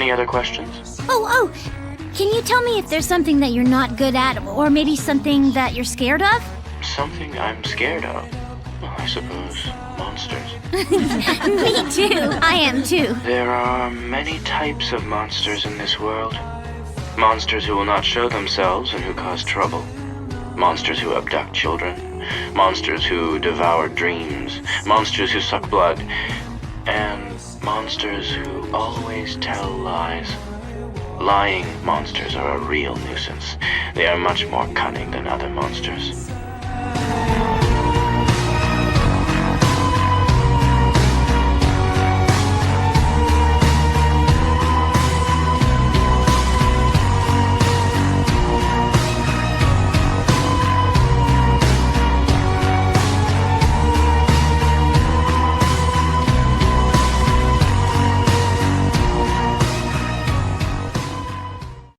Any other questions? Oh, can you tell me if there's something that you're not good at, or maybe something that you're scared of? Something I'm scared of? Well, I suppose monsters. Me too. I am too. There are many types of monsters in this world. Monsters who will not show themselves and who cause trouble. Monsters who abduct children. Monsters who devour dreams. Monsters who suck blood. And monsters who always tell lies. Lying monsters are a real nuisance. They are much more cunning than other monsters.